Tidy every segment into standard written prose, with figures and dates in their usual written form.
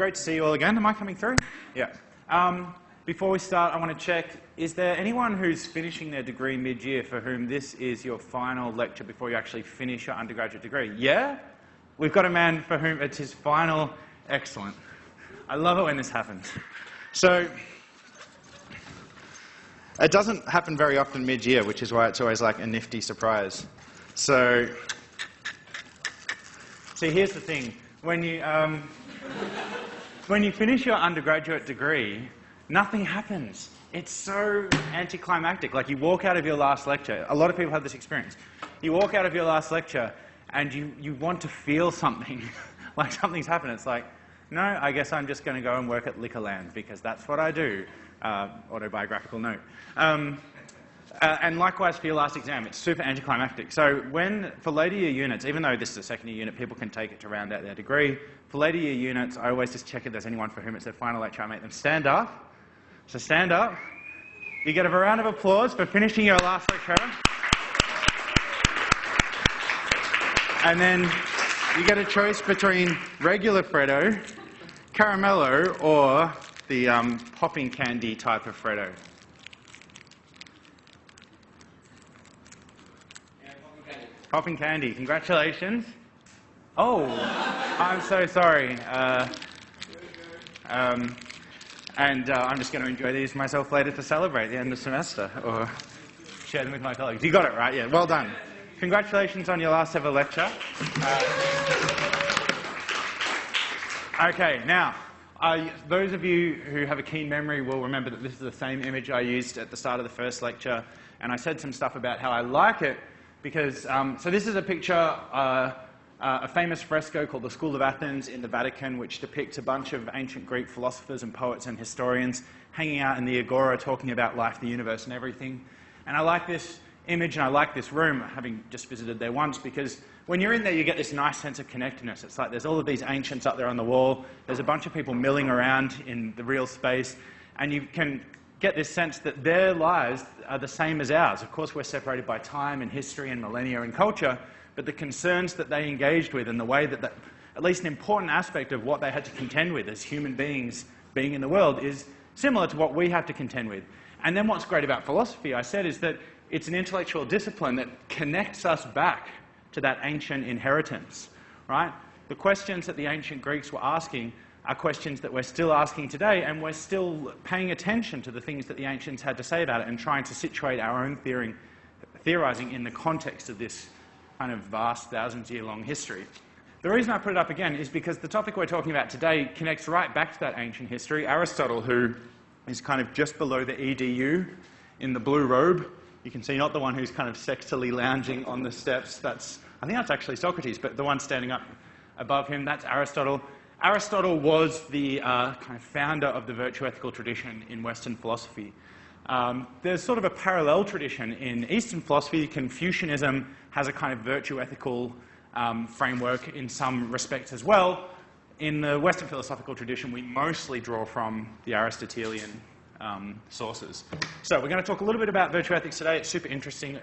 great to see you all again. Am I coming through? Yeah. Before we start, I want to check, is there anyone who's finishing their degree mid-year for whom this is your final lecture before you actually finish your undergraduate degree? Yeah? We've got a man for whom it's his final. Excellent. I love it when this happens. So, it doesn't happen very often mid-year, which is why it's always like a nifty surprise. So, see, here's the thing. When you finish your undergraduate degree, nothing happens. It's so anticlimactic. Like, you walk out of your last lecture. A lot of people have this experience. You walk out of your last lecture and you want to feel something, like something's happened. It's like, no, I guess I'm just going to go and work at Liquorland because that's what I do. Autobiographical note. And likewise for your last exam, it's super anticlimactic. So for later year units, even though this is a second year unit, people can take it to round out their degree. For later year units, I always just check if there's anyone for whom it's their final lecture. I make them stand up. So stand up. You get a round of applause for finishing your last lecture. And then you get a choice between regular Freddo, Caramello, or the popping candy type of Freddo. Yeah, popping candy. Popping candy, congratulations. Oh, I'm so sorry. And I'm just going to enjoy these myself later to celebrate the end of the semester, or share them with my colleagues. You got it right, yeah, well done. Congratulations on your last ever lecture. Okay, now, those of you who have a keen memory will remember that this is the same image I used at the start of the first lecture, and I said some stuff about how I like it, because, so this is a picture, a famous fresco called the School of Athens in the Vatican, which depicts a bunch of ancient Greek philosophers and poets and historians hanging out in the agora talking about life, the universe, and everything. And I like this image, and I like this room, having just visited there once, because when you're in there, you get this nice sense of connectedness. It's like there's all of these ancients up there on the wall, there's a bunch of people milling around in the real space, and you can get this sense that their lives are the same as ours. Of course, we're separated by time and history and millennia and culture, but the concerns that they engaged with and the way that, at least an important aspect of what they had to contend with as human beings being in the world is similar to what we have to contend with. And then what's great about philosophy, I said, is that it's an intellectual discipline that connects us back to that ancient inheritance, right? The questions that the ancient Greeks were asking are questions that we're still asking today, and we're still paying attention to the things that the ancients had to say about it and trying to situate our own theorizing in the context of this kind of vast, thousands-year-long history. The reason I put it up again is because the topic we're talking about today connects right back to that ancient history. Aristotle, who is kind of just below the EDU in the blue robe, you can see not the one who's kind of sexily lounging on the steps. I think that's actually Socrates, but the one standing up above him, that's Aristotle. Aristotle was the kind of founder of the virtue ethical tradition in Western philosophy. There's sort of a parallel tradition in Eastern philosophy. Confucianism has a kind of virtue ethical framework in some respects as well. In the Western philosophical tradition, we mostly draw from the Aristotelian sources. So we're going to talk a little bit about virtue ethics today. It's super interesting.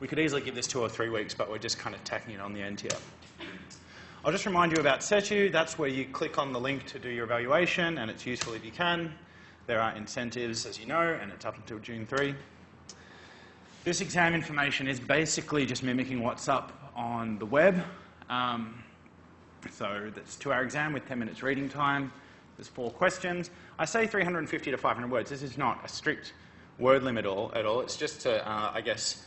We could easily give this 2 or 3 weeks, but we're just kind of tacking it on the end here. I'll just remind you about Setu. That's where you click on the link to do your evaluation, and it's useful if you can. There are incentives, as you know, and it's up until June 3. This exam information is basically just mimicking what's up on the web. So that's 2-hour exam with 10 minutes reading time. There's 4 questions. I say 350 to 500 words. This is not a strict word limit at all. It's just to, I guess,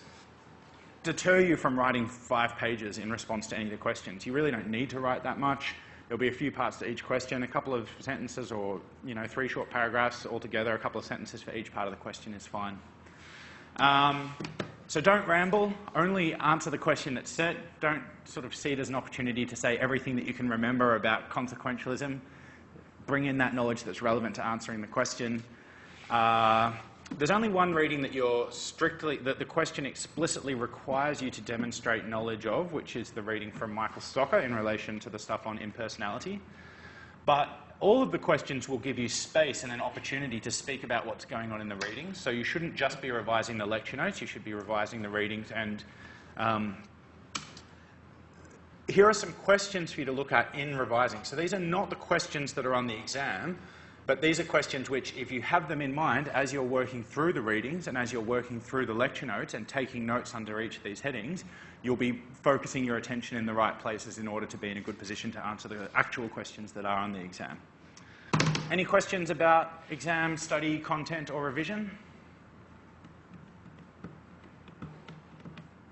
deter you from writing 5 pages in response to any of the questions. You really don't need to write that much. There'll be a few parts to each question, a couple of sentences or 3 short paragraphs altogether, a couple of sentences for each part of the question is fine. So don't ramble, only answer the question that's set. Don't sort of see it as an opportunity to say everything that you can remember about consequentialism. Bring in that knowledge that's relevant to answering the question. There's only one reading that that the question explicitly requires you to demonstrate knowledge of, which is the reading from Michael Stocker in relation to the stuff on impersonality. But all of the questions will give you space and an opportunity to speak about what's going on in the reading. So you shouldn't just be revising the lecture notes, you should be revising the readings and here are some questions for you to look at in revising. So these are not the questions that are on the exam, but these are questions which, if you have them in mind as you're working through the readings and as you're working through the lecture notes and taking notes under each of these headings, you'll be focusing your attention in the right places in order to be in a good position to answer the actual questions that are on the exam. Any questions about exam, study, content, or revision?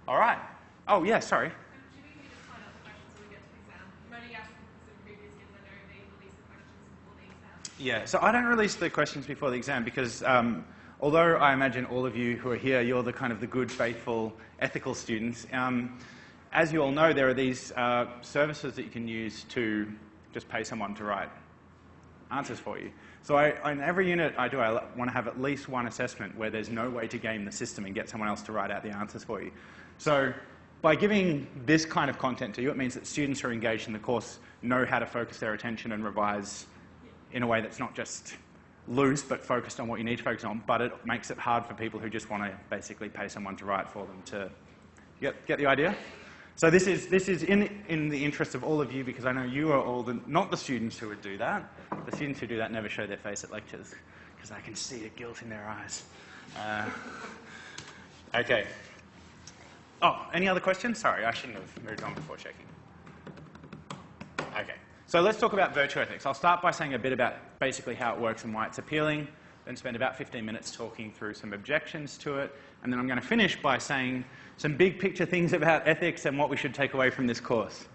All right. Oh, yeah, sorry. Yeah, so I don't release the questions before the exam because although I imagine all of you who are here, you're the kind of the good, faithful, ethical students, as you all know, there are these services that you can use to just pay someone to write answers for you. So in every unit I want to have at least one assessment where there's no way to game the system and get someone else to write out the answers for you. So by giving this kind of content to you, it means that students who are engaged in the course know how to focus their attention and revise in a way that's not just loose but focused on what you need to focus on, but it makes it hard for people who just want to basically pay someone to write for them to get the idea? So this is in the interest of all of you, because I know you are all not the students who would do that. The students who do that never show their face at lectures, because I can see the guilt in their eyes. Okay. Oh, any other questions? Sorry, I shouldn't have moved on before checking. Okay. So let's talk about virtue ethics. I'll start by saying a bit about basically how it works and why it's appealing, then spend about 15 minutes talking through some objections to it, and then I'm going to finish by saying some big picture things about ethics and what we should take away from this course.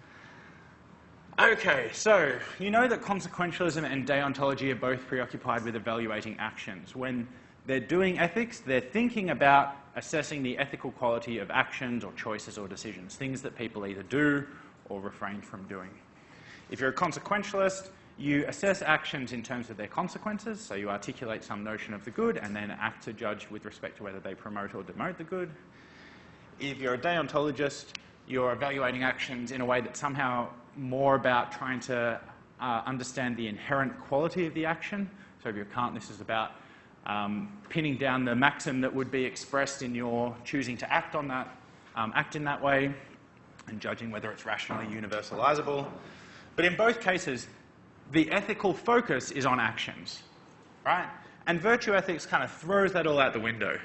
Okay, so you know that consequentialism and deontology are both preoccupied with evaluating actions. When they're doing ethics, they're thinking about assessing the ethical quality of actions or choices or decisions, things that people either do or refrain from doing. If you're a consequentialist, you assess actions in terms of their consequences, so you articulate some notion of the good and then act to judge with respect to whether they promote or demote the good. If you're a deontologist, you're evaluating actions in a way that's somehow more about trying to understand the inherent quality of the action. So if you're a Kant, this is about pinning down the maxim that would be expressed in your choosing to act on that, act in that way, and judging whether it's rationally universalizable. But in both cases, the ethical focus is on actions, right? And virtue ethics kind of throws that all out the window.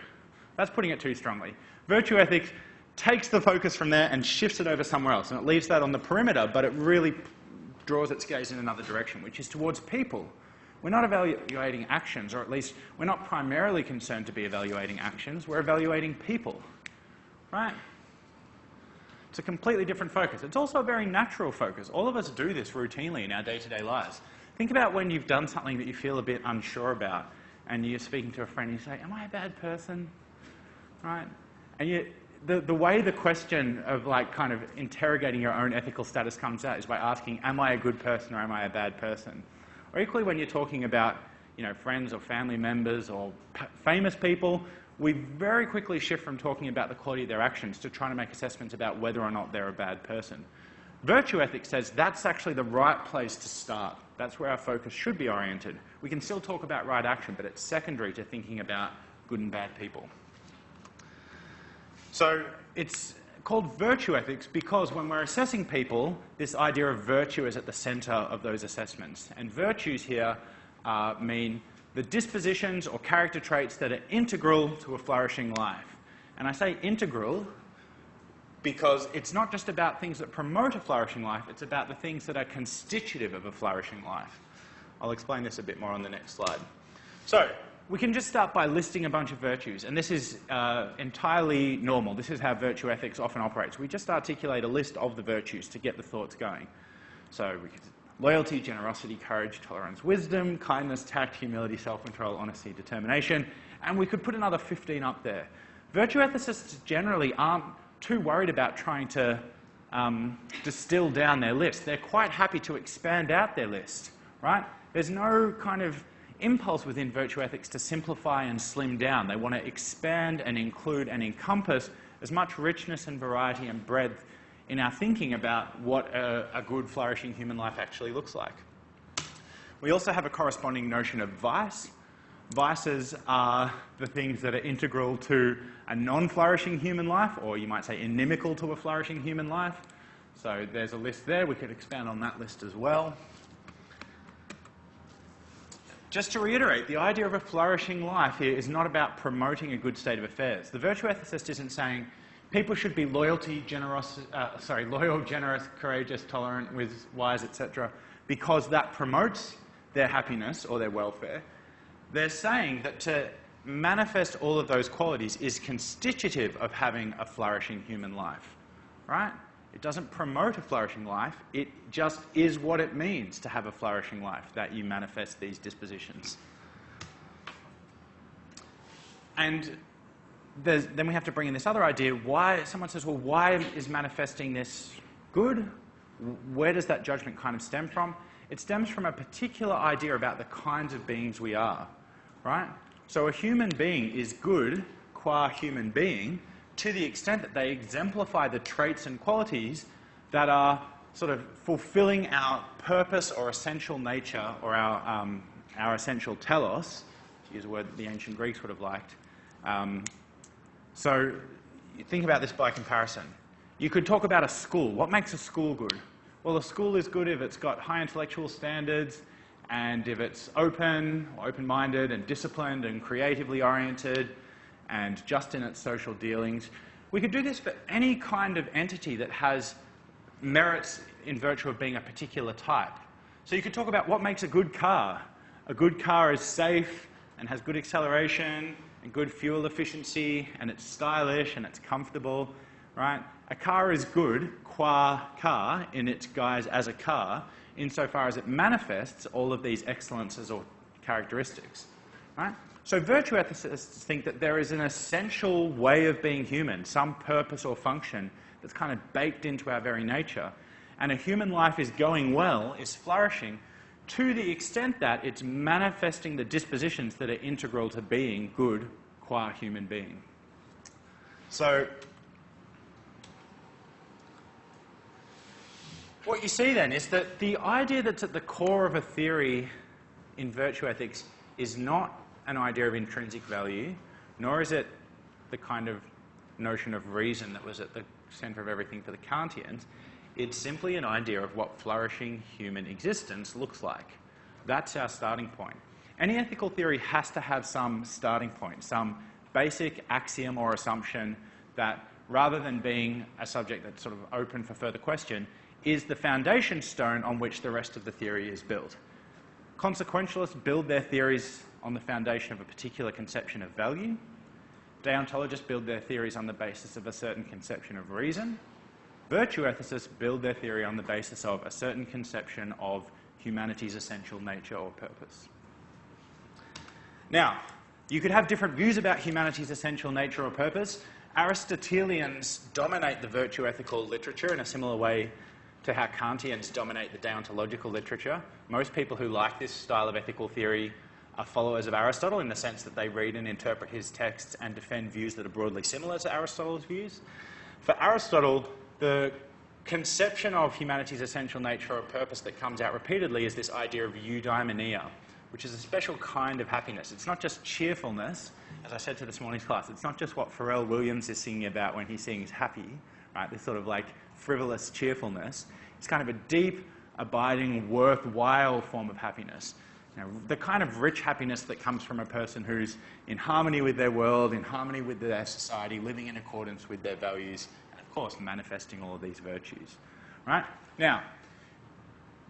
That's putting it too strongly. Virtue ethics takes the focus from there and shifts it over somewhere else, and it leaves that on the perimeter, but it really draws its gaze in another direction, which is towards people. We're not evaluating actions, or at least we're not primarily concerned to be evaluating actions, we're evaluating people, right? It's a completely different focus. It's also a very natural focus. All of us do this routinely in our day-to-day lives. Think about when you've done something that you feel a bit unsure about, and you're speaking to a friend and you say, am I a bad person? Right? And the way the question of like kind of interrogating your own ethical status comes out is by asking, am I a good person or am I a bad person? Or equally when you're talking about, friends or family members or famous people, we very quickly shift from talking about the quality of their actions to trying to make assessments about whether or not they're a bad person. Virtue ethics says that's actually the right place to start. That's where our focus should be oriented. We can still talk about right action, but it's secondary to thinking about good and bad people. So it's called virtue ethics because when we're assessing people, this idea of virtue is at the center of those assessments. And virtues here mean the dispositions or character traits that are integral to a flourishing life. And I say integral because it's not just about things that promote a flourishing life, it's about the things that are constitutive of a flourishing life. I'll explain this a bit more on the next slide. So we can just start by listing a bunch of virtues, and this is entirely normal. This is how virtue ethics often operates. We just articulate a list of the virtues to get the thoughts going. So we could loyalty, generosity, courage, tolerance, wisdom, kindness, tact, humility, self-control, honesty, determination, and we could put another 15 up there. Virtue ethicists generally aren't too worried about trying to distill down their list. They're quite happy to expand out their list, right? There's no kind of impulse within virtue ethics to simplify and slim down. They want to expand and include and encompass as much richness and variety and breadth in our thinking about what a good, flourishing human life actually looks like. We also have a corresponding notion of vice. Vices are the things that are integral to a non-flourishing human life, or you might say inimical to a flourishing human life. So there's a list there. We could expand on that list as well. Just to reiterate, the idea of a flourishing life here is not about promoting a good state of affairs. The virtue ethicist isn't saying people should be loyal, generous, courageous, tolerant, wise, etc., because that promotes their happiness or their welfare. They're saying that to manifest all of those qualities is constitutive of having a flourishing human life, right? It doesn't promote a flourishing life. It just is what it means to have a flourishing life, that you manifest these dispositions. And then we have to bring in this other idea. Why, someone says, well, why is manifesting this good? Where does that judgment kind of stem from? It stems from a particular idea about the kinds of beings we are, right? So a human being is good qua human being to the extent that they exemplify the traits and qualities that are sort of fulfilling our purpose or essential nature, or our essential telos, to use a word that the ancient Greeks would have liked. So you think about this by comparison. You could talk about a school. What makes a school good? Well, a school is good if it's got high intellectual standards, and if it's open-minded and disciplined and creatively oriented and just in its social dealings. We could do this for any kind of entity that has merits in virtue of being a particular type. So you could talk about what makes a good car. A good car is safe and has good acceleration and good fuel efficiency, and it's stylish and it's comfortable, right? A car is good qua car in its guise as a car, insofar as it manifests all of these excellences or characteristics, right? So virtue ethicists think that there is an essential way of being human, some purpose or function that's kind of baked into our very nature. And a human life is going well, is flourishing, to the extent that it's manifesting the dispositions that are integral to being good qua human being. So what you see then is that the idea that's at the core of a theory in virtue ethics is not an idea of intrinsic value, nor is it the kind of notion of reason that was at the center of everything for the Kantians. It's simply an idea of what flourishing human existence looks like. That's our starting point. Any ethical theory has to have some starting point, some basic axiom or assumption that, rather than being a subject that's sort of open for further question, is the foundation stone on which the rest of the theory is built. Consequentialists build their theories on the foundation of a particular conception of value. Deontologists build their theories on the basis of a certain conception of reason. Virtue ethicists build their theory on the basis of a certain conception of humanity's essential nature or purpose. Now, you could have different views about humanity's essential nature or purpose. Aristotelians dominate the virtue ethical literature in a similar way to how Kantians dominate the deontological literature. Most people who like this style of ethical theory are followers of Aristotle in the sense that they read and interpret his texts and defend views that are broadly similar to Aristotle's views. For Aristotle, the conception of humanity's essential nature or purpose that comes out repeatedly is this idea of eudaimonia, which is a special kind of happiness. It's not just cheerfulness, as I said to this morning's class. It's not just what Pharrell Williams is singing about when he sings happy, right? This sort of like frivolous cheerfulness. It's kind of a deep, abiding, worthwhile form of happiness. You know, the kind of rich happiness that comes from a person who's in harmony with their world, in harmony with their society, living in accordance with their values, and of course manifesting all of these virtues. Right? Now,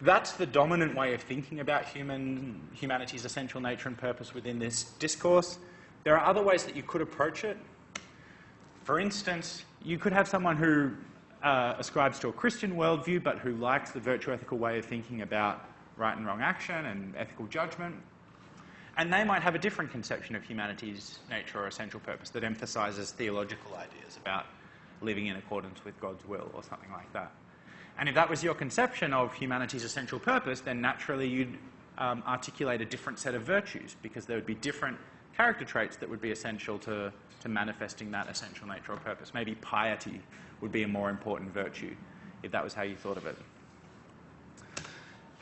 that's the dominant way of thinking about humanity's essential nature and purpose within this discourse. There are other ways that you could approach it. For instance, you could have someone who ascribes to a Christian worldview but who likes the virtue ethical way of thinking about right and wrong action and ethical judgment. And they might have a different conception of humanity's nature or essential purpose that emphasizes theological ideas about living in accordance with God's will or something like that. And if that was your conception of humanity's essential purpose, then naturally you'd articulate a different set of virtues, because there would be different character traits that would be essential to manifesting that essential nature or purpose. Maybe piety would be a more important virtue if that was how you thought of it.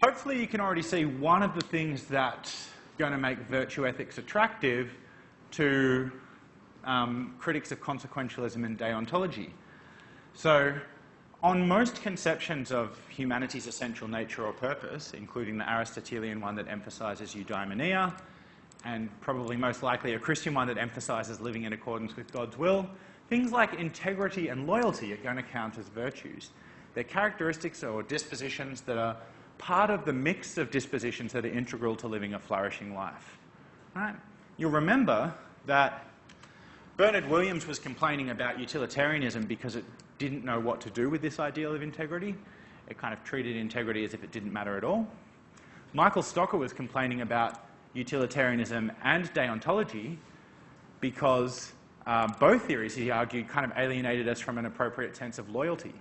Hopefully you can already see one of the things that's going to make virtue ethics attractive to critics of consequentialism and deontology. So on most conceptions of humanity's essential nature or purpose, including the Aristotelian one that emphasises eudaimonia, and probably most likely a Christian one that emphasises living in accordance with God's will, things like integrity and loyalty are going to count as virtues. They're characteristics or dispositions that are part of the mix of dispositions that are integral to living a flourishing life. Right? You'll remember that Bernard Williams was complaining about utilitarianism because it didn't know what to do with this ideal of integrity. It kind of treated integrity as if it didn't matter at all. Michael Stocker was complaining about utilitarianism and deontology because both theories, he argued, kind of alienated us from an appropriate sense of loyalty.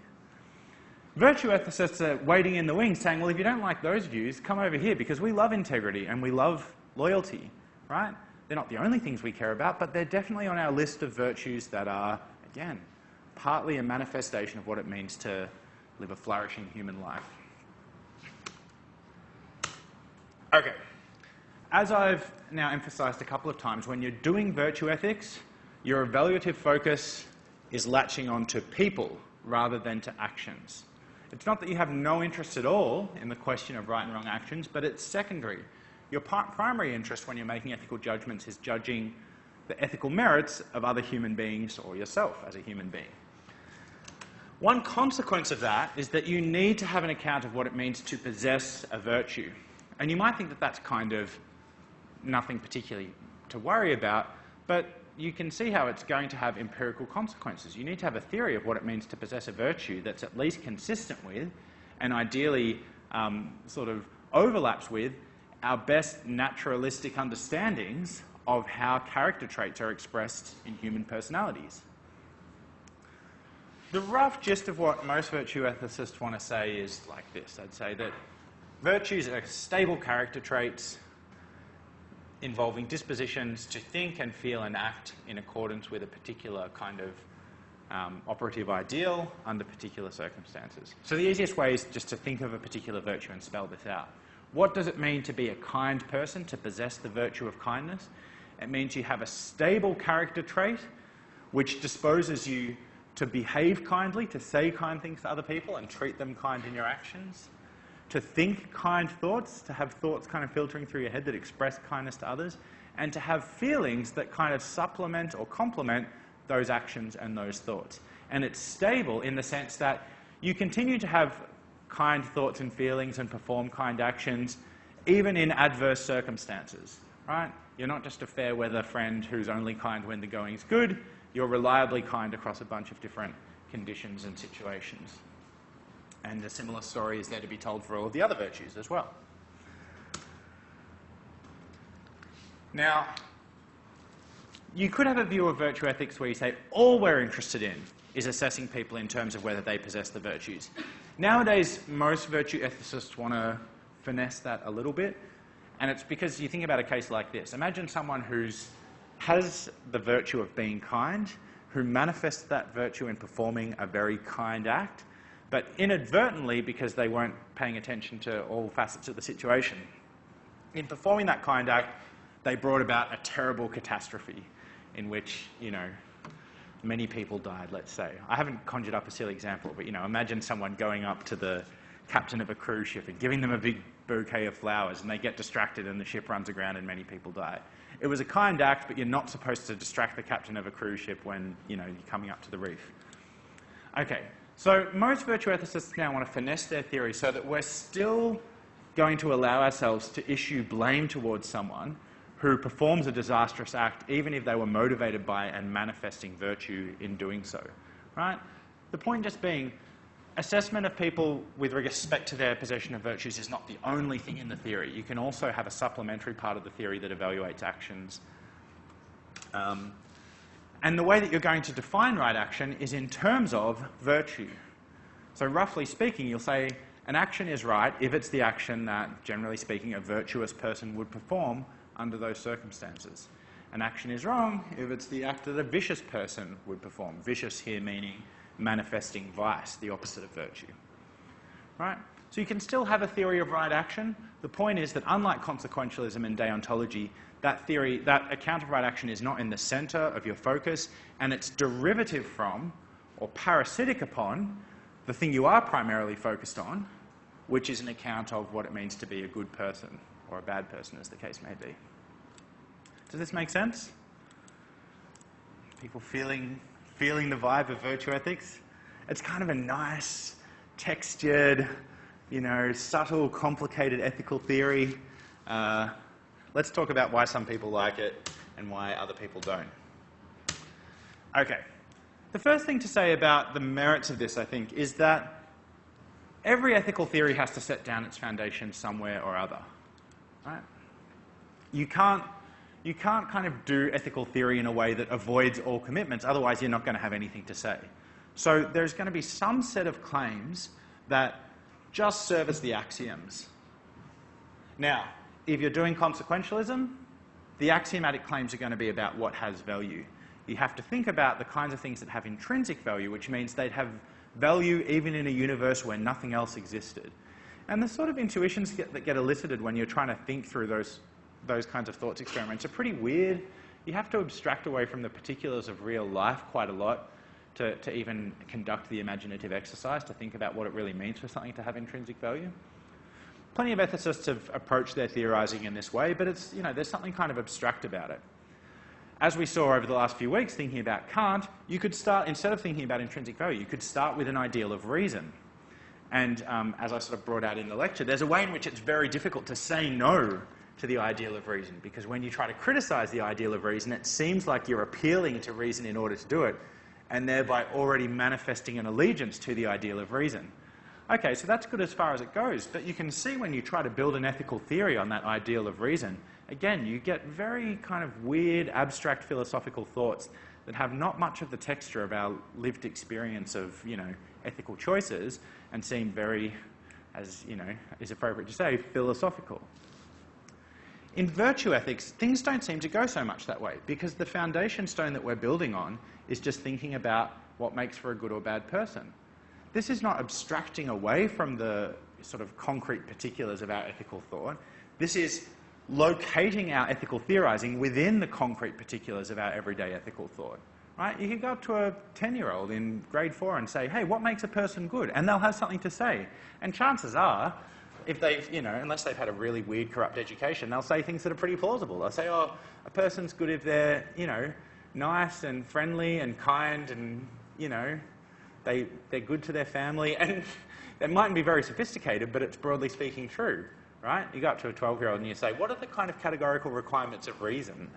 Virtue ethicists are waiting in the wings saying, well, if you don't like those views, come over here because we love integrity and we love loyalty, right? They're not the only things we care about, but they're definitely on our list of virtues that are, again, partly a manifestation of what it means to live a flourishing human life. Okay. As I've now emphasised a couple of times, when you're doing virtue ethics, your evaluative focus is latching on to people rather than to actions. It's not that you have no interest at all in the question of right and wrong actions, but it's secondary. Your primary interest when you're making ethical judgments is judging the ethical merits of other human beings or yourself as a human being. One consequence of that is that you need to have an account of what it means to possess a virtue. And you might think that that's kind of nothing particularly to worry about, but you can see how it's going to have empirical consequences. You need to have a theory of what it means to possess a virtue that's at least consistent with, and ideally sort of overlaps with, our best naturalistic understandings of how character traits are expressed in human personalities. The rough gist of what most virtue ethicists want to say is like this. I'd say that virtues are stable character traits involving dispositions to think and feel and act in accordance with a particular kind of operative ideal under particular circumstances. So the easiest way is just to think of a particular virtue and spell this out. What does it mean to be a kind person, to possess the virtue of kindness? It means you have a stable character trait which disposes you to behave kindly, to say kind things to other people and treat them kind in your actions, to think kind thoughts, to have thoughts kind of filtering through your head that express kindness to others, and to have feelings that kind of supplement or complement those actions and those thoughts. And it's stable in the sense that you continue to have kind thoughts and feelings and perform kind actions even in adverse circumstances, right? You're not just a fair weather friend who's only kind when the going's good. You're reliably kind across a bunch of different conditions and situations. And a similar story is there to be told for all of the other virtues as well. Now, you could have a view of virtue ethics where you say all we're interested in is assessing people in terms of whether they possess the virtues. Nowadays, most virtue ethicists want to finesse that a little bit, and it's because you think about a case like this. Imagine someone who has the virtue of being kind, who manifests that virtue in performing a very kind act, but inadvertently, because they weren't paying attention to all facets of the situation, in performing that kind act, they brought about a terrible catastrophe in which, many people died, let's say. I haven't conjured up a silly example, but, imagine someone going up to the captain of a cruise ship and giving them a big bouquet of flowers, and they get distracted and the ship runs aground and many people die. It was a kind act, but you're not supposed to distract the captain of a cruise ship when, you're coming up to the reef. Okay, so most virtue ethicists now want to finesse their theory so that we're still going to allow ourselves to issue blame towards someone who performs a disastrous act, even if they were motivated by and manifesting virtue in doing so, right? The point just being, assessment of people with respect to their possession of virtues is not the only thing in the theory. You can also have a supplementary part of the theory that evaluates actions. And the way that you're going to define right action is in terms of virtue. So roughly speaking, you'll say an action is right if it's the action that, generally speaking, a virtuous person would perform under those circumstances. An action is wrong if it's the act that a vicious person would perform. Vicious here meaning manifesting vice, the opposite of virtue. Right? So you can still have a theory of right action. The point is that unlike consequentialism and deontology, that theory, that account of right action is not in the centre of your focus, and it's derivative from or parasitic upon the thing you are primarily focused on, which is an account of what it means to be a good person, or a bad person, as the case may be. Does this make sense? People feeling the vibe of virtue ethics? It's kind of a nice, textured, subtle, complicated ethical theory. Let's talk about why some people like it and why other people don't. Okay. The first thing to say about the merits of this, I think, is that every ethical theory has to set down its foundation somewhere or other. Right? You can't kind of do ethical theory in a way that avoids all commitments, otherwise you're not going to have anything to say. So there's going to be some set of claims that just serve as the axioms. Now, if you're doing consequentialism, the axiomatic claims are going to be about what has value. You have to think about the kinds of things that have intrinsic value, which means they'd have value even in a universe where nothing else existed. And the sort of intuitions that get elicited when you're trying to think through those kinds of thoughts experiments are pretty weird. You have to abstract away from the particulars of real life quite a lot to even conduct the imaginative exercise to think about what it really means for something to have intrinsic value. Plenty of ethicists have approached their theorizing in this way, but it's, there's something kind of abstract about it. As we saw over the last few weeks thinking about Kant, you could start, instead of thinking about intrinsic value, you could start with an ideal of reason. And as I sort of brought out in the lecture, there's a way in which it's very difficult to say no to the ideal of reason, because when you try to criticize the ideal of reason, it seems like you're appealing to reason in order to do it, and thereby already manifesting an allegiance to the ideal of reason. Okay, so that's good as far as it goes, but you can see when you try to build an ethical theory on that ideal of reason, again, you get very kind of weird, abstract philosophical thoughts that have not much of the texture of our lived experience of, ethical choices, and seem very, as, is appropriate to say, philosophical. In virtue ethics, things don't seem to go so much that way, because the foundation stone that we're building on is just thinking about what makes for a good or bad person. This is not abstracting away from the sort of concrete particulars of our ethical thought. This is locating our ethical theorizing within the concrete particulars of our everyday ethical thought. Right? You can go up to a 10-year-old in grade 4 and say, hey, what makes a person good? And they'll have something to say. And chances are, if they've, unless they've had a really weird, corrupt education, they'll say things that are pretty plausible. They'll say, oh, a person's good if they're, nice and friendly and kind and, they're good to their family. And they mightn't be very sophisticated, but it's broadly speaking true, right? You go up to a 12-year-old and you say, what are the kind of categorical requirements of reason?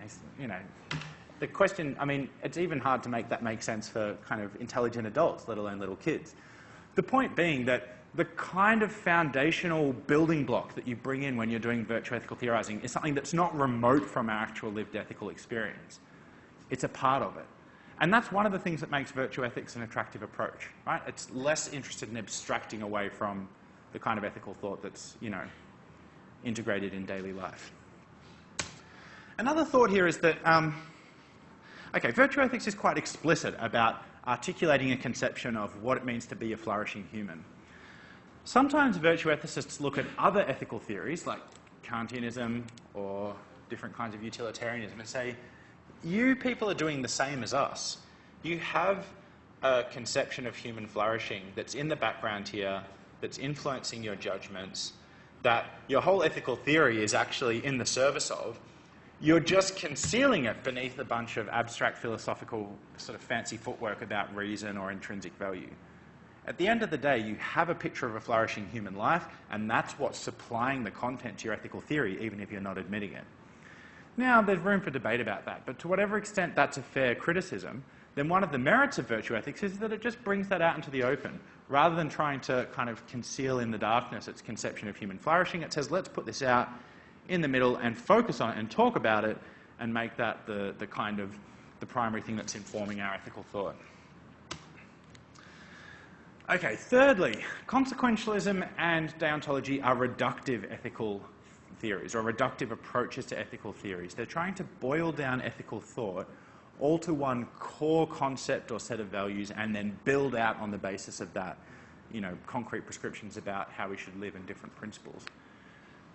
The question, it's even hard to make that make sense for kind of intelligent adults, let alone little kids. The point being that the kind of foundational building block that you bring in when you're doing virtue ethical theorizing is something that's not remote from our actual lived ethical experience. It's a part of it. And that's one of the things that makes virtue ethics an attractive approach, right? It's less interested in abstracting away from the kind of ethical thought that's, integrated in daily life. Another thought here is that, virtue ethics is quite explicit about articulating a conception of what it means to be a flourishing human. Sometimes virtue ethicists look at other ethical theories, like Kantianism or different kinds of utilitarianism, and say, you people are doing the same as us. You have a conception of human flourishing that's in the background here, that's influencing your judgments, that your whole ethical theory is actually in the service of. You're just concealing it beneath a bunch of abstract philosophical sort of fancy footwork about reason or intrinsic value. At the end of the day, you have a picture of a flourishing human life, and that's what's supplying the content to your ethical theory, even if you're not admitting it. Now, there's room for debate about that, but to whatever extent that's a fair criticism, then one of the merits of virtue ethics is that it just brings that out into the open. Rather than trying to kind of conceal in the darkness its conception of human flourishing, it says, let's put this out in the middle and focus on it and talk about it and make that the kind of the primary thing that's informing our ethical thought. Okay, thirdly, consequentialism and deontology are reductive ethical theories, or reductive approaches to ethical theories. They're trying to boil down ethical thought all to one core concept or set of values and then build out on the basis of that, concrete prescriptions about how we should live and different principles.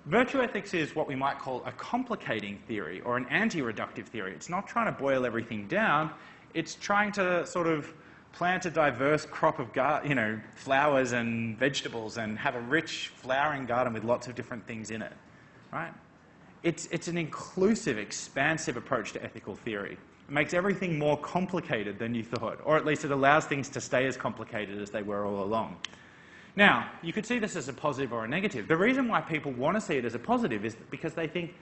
Virtue ethics is what we might call a complicating theory or an anti-reductive theory. It's not trying to boil everything down. It's trying to sort of plant a diverse crop of flowers and vegetables and have a rich flowering garden with lots of different things in it, right? It's an inclusive, expansive approach to ethical theory. It makes everything more complicated than you thought, or at least it allows things to stay as complicated as they were all along. Now, you could see this as a positive or a negative. The reason why people want to see it as a positive is because they think,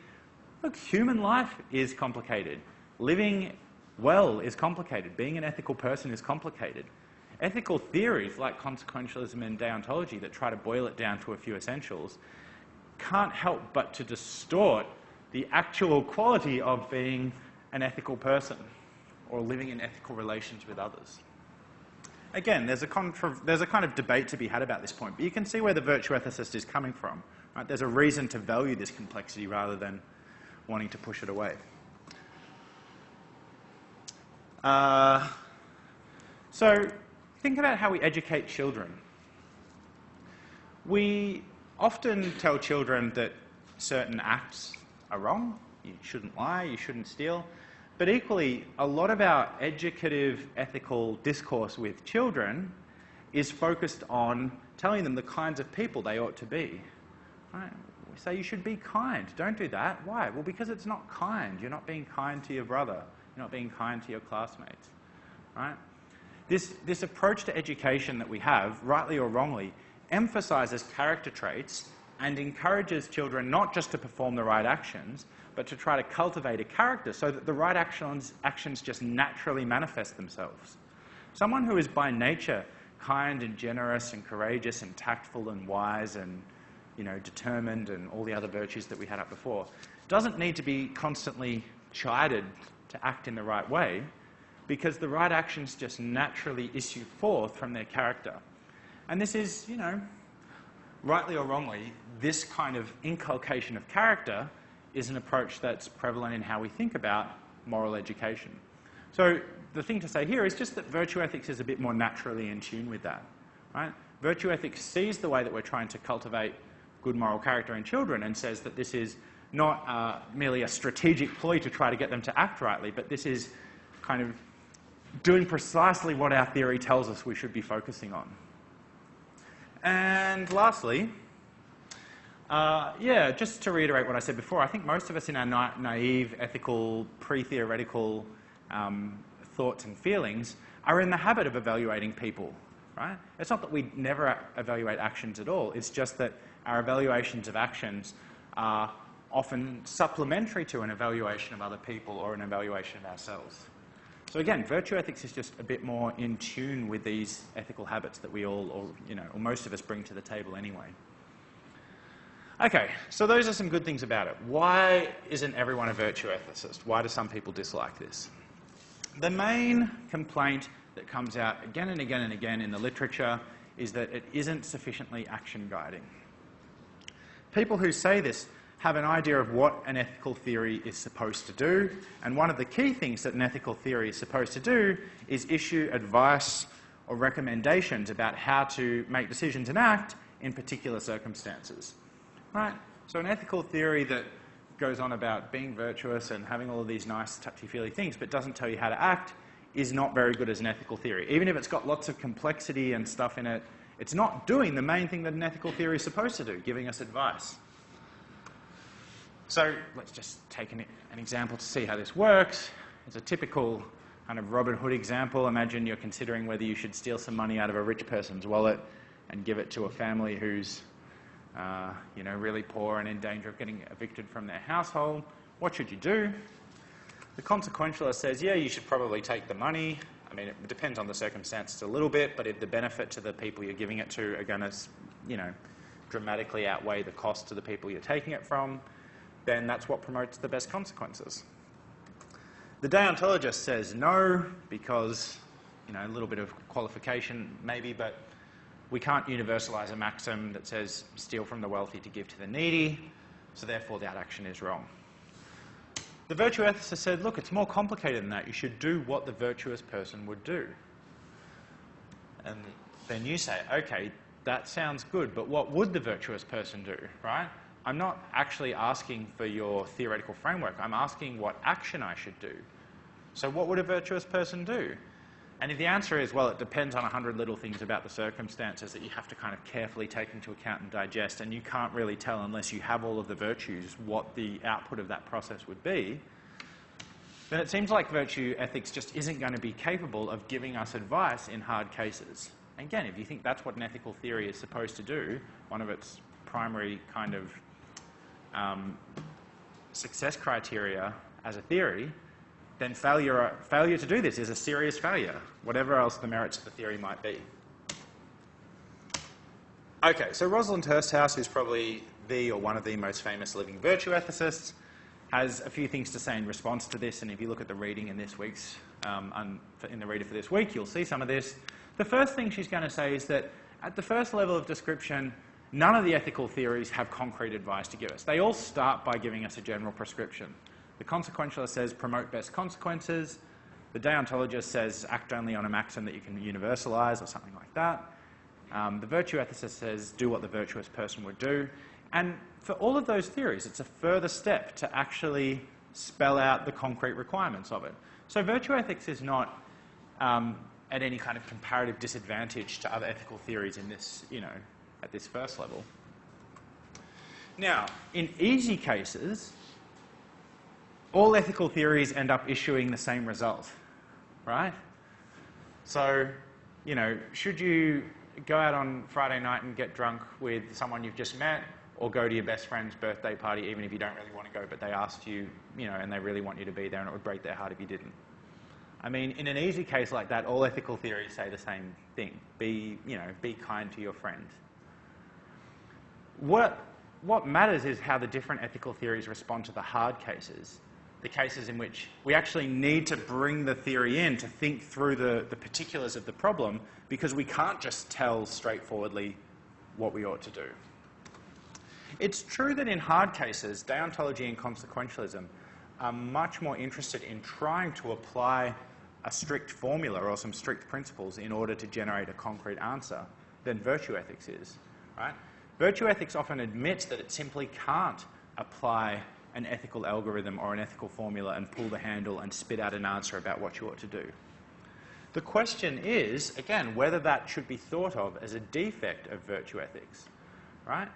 look, human life is complicated. Living well is complicated. Being an ethical person is complicated. Ethical theories like consequentialism and deontology that try to boil it down to a few essentials can't help but to distort the actual quality of being an ethical person or living in ethical relations with others. Again, there's a kind of debate to be had about this point, but you can see where the virtue ethicist is coming from. Right? There's a reason to value this complexity rather than wanting to push it away. So think about how we educate children. We often tell children that certain acts are wrong. You shouldn't lie, you shouldn't steal. But equally, a lot of our educative, ethical discourse with children is focused on telling them the kinds of people they ought to be. Right? We say you should be kind. Don't do that. Why? Well, because it's not kind. You're not being kind to your brother. You're not being kind to your classmates. Right? This approach to education that we have, rightly or wrongly, emphasizes character traits and encourages children not just to perform the right actions, but to try to cultivate a character so that the right actions just naturally manifest themselves. Someone who is by nature kind and generous and courageous and tactful and wise and determined and all the other virtues that we had up before doesn't need to be constantly chided to act in the right way, because the right actions just naturally issue forth from their character. And this is, rightly or wrongly, this kind of inculcation of character is an approach that's prevalent in how we think about moral education. So the thing to say here is just that virtue ethics is a bit more naturally in tune with that. Right? Virtue ethics sees the way that we're trying to cultivate good moral character in children and says that this is not merely a strategic ploy to try to get them to act rightly, but this is kind of doing precisely what our theory tells us we should be focusing on. And lastly, just to reiterate what I said before, I think most of us in our naive, ethical, pre-theoretical thoughts and feelings are in the habit of evaluating people, right? It's not that we never evaluate actions at all. It's just that our evaluations of actions are often supplementary to an evaluation of other people or an evaluation of ourselves. So again, virtue ethics is just a bit more in tune with these ethical habits that we all, or most of us bring to the table anyway. Okay, so those are some good things about it. Why isn't everyone a virtue ethicist? Why do some people dislike this? The main complaint that comes out again and again and again in the literature is that it isn't sufficiently action guiding. People who say this have an idea of what an ethical theory is supposed to do, and one of the key things that an ethical theory is supposed to do is issue advice or recommendations about how to make decisions and act in particular circumstances. Right? So an ethical theory that goes on about being virtuous and having all of these nice touchy-feely things but doesn't tell you how to act is not very good as an ethical theory. Even if it's got lots of complexity and stuff in it, it's not doing the main thing that an ethical theory is supposed to do, giving us advice. So let's just take an example to see how this works. It's a typical kind of Robin Hood example. Imagine you're considering whether you should steal some money out of a rich person's wallet and give it to a family who's really poor and in danger of getting evicted from their household. What should you do? The consequentialist says, yeah, you should probably take the money. I mean, it depends on the circumstances a little bit, but if the benefit to the people you're giving it to are going to, dramatically outweigh the cost to the people you're taking it from, then that's what promotes the best consequences. The deontologist says no, because, a little bit of qualification maybe, but we can't universalize a maxim that says steal from the wealthy to give to the needy, so therefore that action is wrong. The virtue ethicist said, look, it's more complicated than that. You should do what the virtuous person would do. And then you say, okay, that sounds good, but what would the virtuous person do, right? I'm not actually asking for your theoretical framework. I'm asking what action I should do. So what would a virtuous person do? And if the answer is, well, it depends on 100 little things about the circumstances that you have to kind of carefully take into account and digest, and you can't really tell unless you have all of the virtues what the output of that process would be, then it seems like virtue ethics just isn't going to be capable of giving us advice in hard cases. And again, if you think that's what an ethical theory is supposed to do, one of its primary kind of success criteria as a theory, then failure to do this is a serious failure, whatever else the merits of the theory might be. Okay, so Rosalind Hursthouse, who's probably the or one of the most famous living virtue ethicists, has a few things to say in response to this, and if you look at the reading in this week's, in the reader for this week, you'll see some of this. The first thing she's going to say is that at the first level of description, none of the ethical theories have concrete advice to give us. They all start by giving us a general prescription. The consequentialist says promote best consequences. The deontologist says act only on a maxim that you can universalize or something like that. The virtue ethicist says do what the virtuous person would do. And for all of those theories, it's a further step to actually spell out the concrete requirements of it. So virtue ethics is not at any kind of comparative disadvantage to other ethical theories in this, at this first level. Now, in easy cases, all ethical theories end up issuing the same result, right? So, should you go out on Friday night and get drunk with someone you've just met, or go to your best friend's birthday party even if you don't really want to go, but they asked you, and they really want you to be there, and it would break their heart if you didn't? I mean, in an easy case like that, all ethical theories say the same thing. Be kind to your friend. What matters is how the different ethical theories respond to the hard cases, the cases in which we actually need to bring the theory in to think through the particulars of the problem, because we can't just tell straightforwardly what we ought to do. It's true that in hard cases, deontology and consequentialism are much more interested in trying to apply a strict formula or some strict principles in order to generate a concrete answer than virtue ethics is, right? Virtue ethics often admits that it simply can't apply an ethical algorithm or an ethical formula and pull the handle and spit out an answer about what you ought to do. The question is, again, whether that should be thought of as a defect of virtue ethics, right?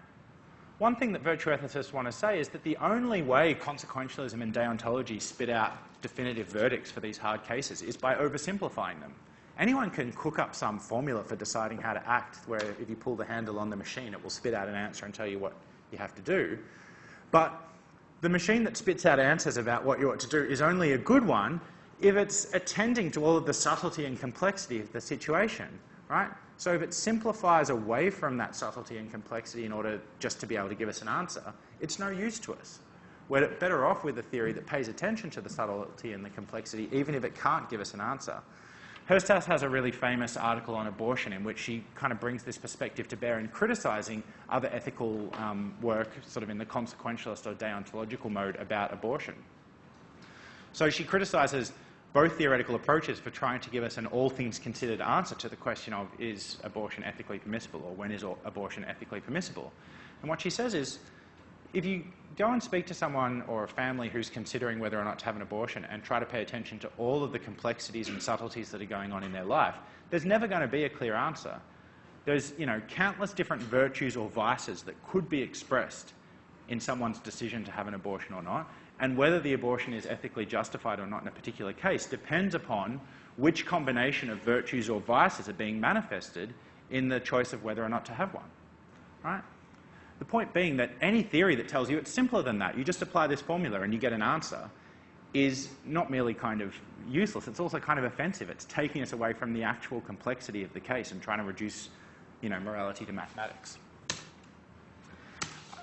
One thing that virtue ethicists want to say is that the only way consequentialism and deontology spit out definitive verdicts for these hard cases is by oversimplifying them. Anyone can cook up some formula for deciding how to act, where if you pull the handle on the machine, it will spit out an answer and tell you what you have to do. But the machine that spits out answers about what you ought to do is only a good one if it's attending to all of the subtlety and complexity of the situation, right? So if it simplifies away from that subtlety and complexity in order just to be able to give us an answer, it's no use to us. We're better off with a theory that pays attention to the subtlety and the complexity, even if it can't give us an answer. Hursthouse has a really famous article on abortion in which she kind of brings this perspective to bear in criticising other ethical work, sort of in the consequentialist or deontological mode, about abortion. So she criticises both theoretical approaches for trying to give us an all things considered answer to the question of, is abortion ethically permissible, or when is abortion ethically permissible? And what she says is, if you go and speak to someone or a family who's considering whether or not to have an abortion and try to pay attention to all of the complexities and subtleties that are going on in their life, there's never going to be a clear answer. There's, countless different virtues or vices that could be expressed in someone's decision to have an abortion or not, and whether the abortion is ethically justified or not in a particular case depends upon which combination of virtues or vices are being manifested in the choice of whether or not to have one, right? The point being that any theory that tells you it's simpler than that, you just apply this formula and you get an answer, is not merely kind of useless, it's also kind of offensive. It's taking us away from the actual complexity of the case and trying to reduce, morality to mathematics.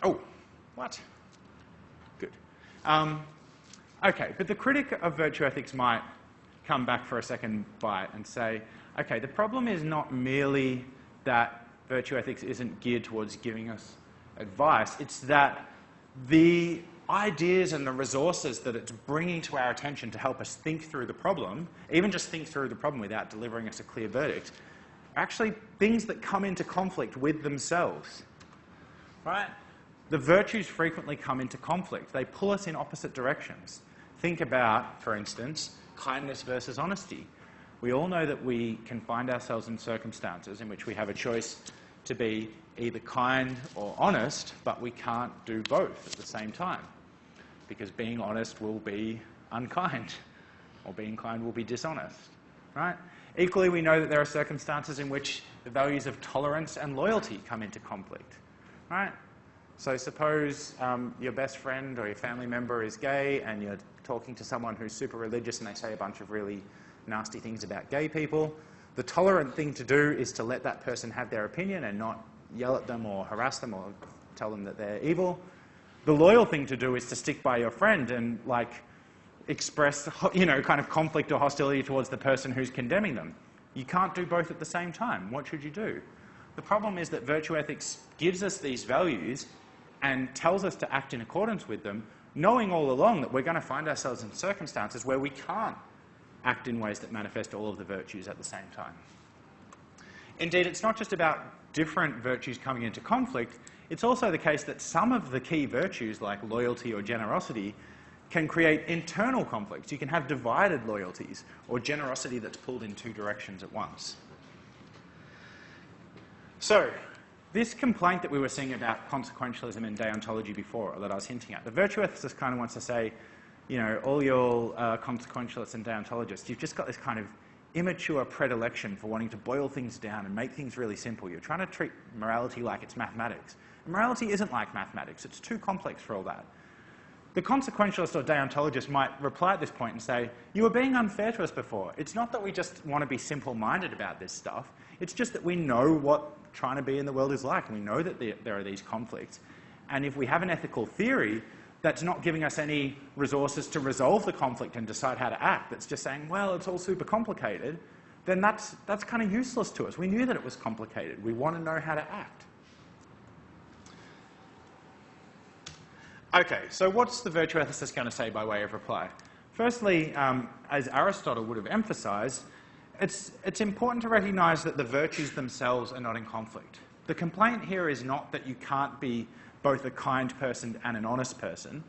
Oh, what? Good. Okay, but the critic of virtue ethics might come back for a second bite and say, okay, the problem is not merely that virtue ethics isn't geared towards giving us advice, it's that the ideas and the resources that it's bringing to our attention to help us think through the problem, even just think through the problem without delivering us a clear verdict, are actually things that come into conflict with themselves, right? The virtues frequently come into conflict. They pull us in opposite directions. Think about, for instance, kindness versus honesty. We all know that we can find ourselves in circumstances in which we have a choice to be either kind or honest, but we can't do both at the same time, because being honest will be unkind, or being kind will be dishonest, right? Equally, we know that there are circumstances in which the values of tolerance and loyalty come into conflict, right? So suppose your best friend or your family member is gay and you're talking to someone who's super religious and they say a bunch of really nasty things about gay people. The tolerant thing to do is to let that person have their opinion and not yell at them or harass them or tell them that they're evil. The loyal thing to do is to stick by your friend and express, kind of conflict or hostility towards the person who's condemning them. You can't do both at the same time. What should you do? The problem is that virtue ethics gives us these values and tells us to act in accordance with them, knowing all along that we're going to find ourselves in circumstances where we can't act in ways that manifest all of the virtues at the same time. Indeed, it's not just about different virtues coming into conflict, it's also the case that some of the key virtues, like loyalty or generosity, can create internal conflicts. You can have divided loyalties or generosity that's pulled in two directions at once. So, this complaint that we were seeing about consequentialism and deontology before, or that I was hinting at, the virtue ethicist kind of wants to say, all your consequentialists and deontologists, you've just got this kind of immature predilection for wanting to boil things down and make things really simple. You're trying to treat morality like it's mathematics. Morality isn't like mathematics. It's too complex for all that. The consequentialist or deontologist might reply at this point and say, you were being unfair to us before. It's not that we just want to be simple-minded about this stuff. It's just that we know what trying to be in the world is like, and we know that there are these conflicts. And if we have an ethical theory that's not giving us any resources to resolve the conflict and decide how to act, that's just saying, well, it's all super complicated, then that's kind of useless to us. We knew that it was complicated. We want to know how to act. Okay, so what's the virtue ethicist going to say by way of reply? Firstly, as Aristotle would have emphasized, it's important to recognize that the virtues themselves are not in conflict. The complaint here is not that you can't be both a kind person and an honest person.